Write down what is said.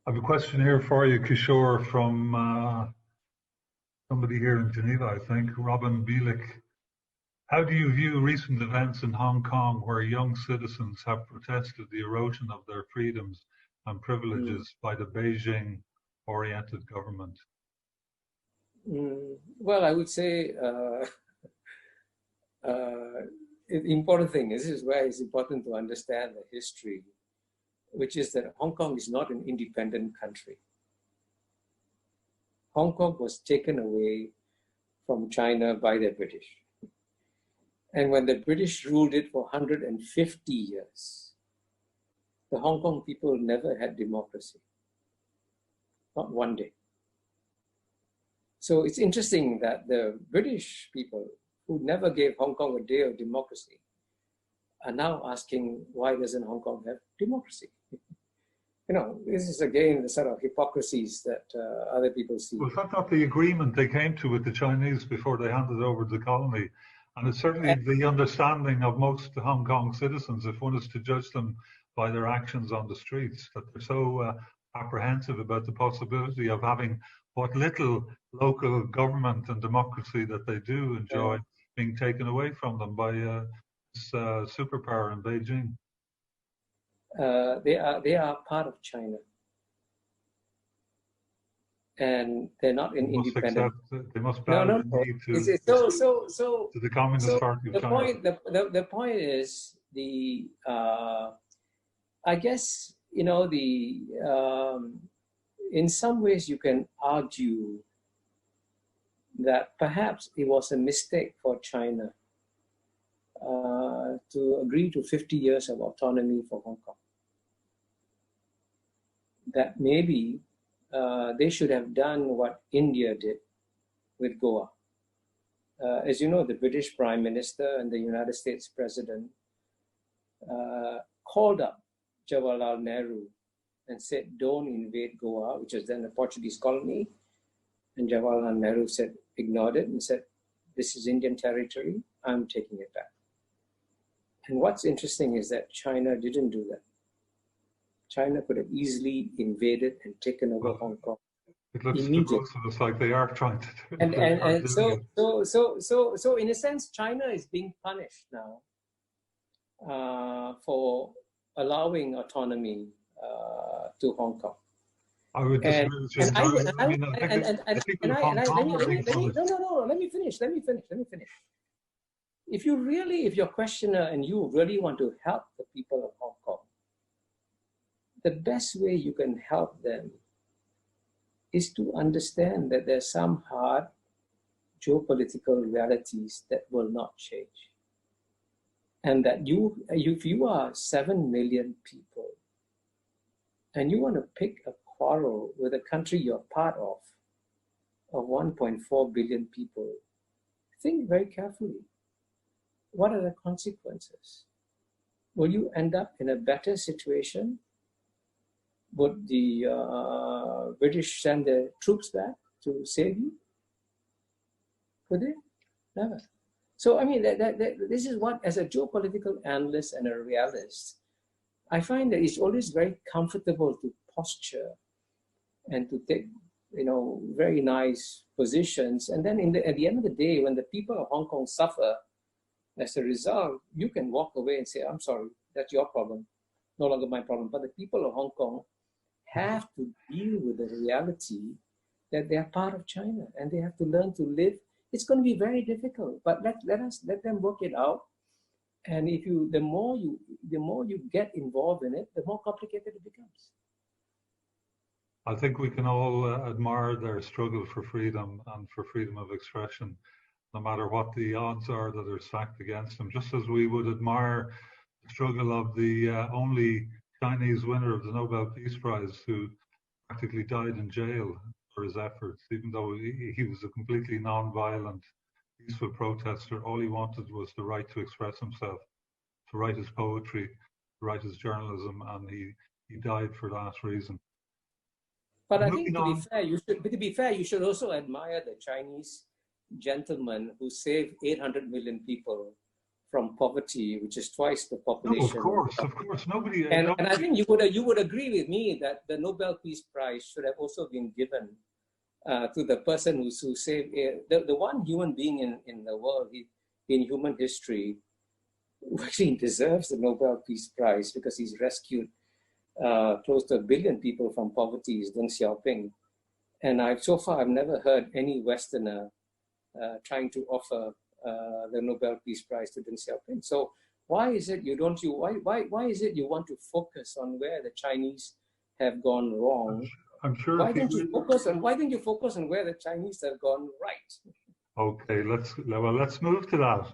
I have a question here for you, Kishore, from somebody here in Geneva, I think, Robin Bielik. How do you view recent events in Hong Kong where young citizens have protested the erosion of their freedoms and privileges by the Beijing-oriented government? Well, I would say the important thing is, this is where it's important to understand the history, which is that Hong Kong is not an independent country. Hong Kong was taken away from China by the British. And when the British ruled it for 150 years, the Hong Kong people never had democracy. Not one day. So it's interesting that the British people, who never gave Hong Kong a day of democracy, are now asking, why doesn't Hong Kong have democracy? You know, this is again the sort of hypocrisies that other people see. Was that not the agreement they came to with the Chinese before they handed over the colony? And it's certainly the understanding of most Hong Kong citizens, if one is to judge them by their actions on the streets, that they're so apprehensive about the possibility of having what little local government and democracy that they do enjoy being taken away from them by this superpower in Beijing. They are part of China, and they're not an independent. They must bow the knee to the Communist Party of China. The point is I guess, you know, in some ways you can argue that perhaps it was a mistake for China to agree to 50 years of autonomy for Hong Kong. That maybe they should have done what India did with Goa. As you know, the British Prime Minister and the United States President called up Jawaharlal Nehru and said, don't invade Goa, which was then a Portuguese colony. And Jawaharlal Nehru ignored it and said, this is Indian territory, I'm taking it back. And what's interesting is that China didn't do that. China could have easily invaded and taken over Hong Kong. It looks to us like they are trying to do it. And so in a sense, China is being punished now for allowing autonomy to Hong Kong. I would disagree with you. Let me finish. If you're a questioner and you really want to help the people of Hong Kong, the best way you can help them is to understand that there's some hard geopolitical realities that will not change. And that if you are 7 million people and you want to pick a quarrel with a country you're part of 1.4 billion people, think very carefully. What are the consequences? Will you end up in a better situation? Would the British send their troops back to save you? Could they? Never. So, I mean, this is what, as a geopolitical analyst and a realist, I find that it's always very comfortable to posture and to take, you know, very nice positions. And then at the end of the day, when the people of Hong Kong suffer as a result, you can walk away and say, I'm sorry, that's your problem, no longer my problem. But the people of Hong Kong have to deal with the reality that they are part of China and they have to learn to live. It's going to be very difficult, but let them work it out. And the more you get involved in it, the more complicated it becomes. I think we can all admire their struggle for freedom and for freedom of expression, no matter what the odds are that are stacked against them. Just as we would admire the struggle of the only Chinese winner of the Nobel Peace Prize, who practically died in jail for his efforts, even though he was a completely non-violent, peaceful protester. All he wanted was the right to express himself, to write his poetry, to write his journalism, and he died for that reason. But I think to be fair, you should also admire the Chinese gentleman who saved 800 million people from poverty, which is twice the No, population. of course, nobody. And nobody... I think you would agree with me that the Nobel Peace Prize should have also been given to the person who saved the one human being in the world, in human history, who actually deserves the Nobel Peace Prize because he's rescued close to 1 billion people from poverty, is Deng Xiaoping. And so far I've never heard any Westerner trying to offer the Nobel Peace Prize to Deng Xiaoping. So why is it why is it you want to focus on where the Chinese have gone wrong? I'm sure. Why don't you focus on where the Chinese have gone right? Okay, let's move to that.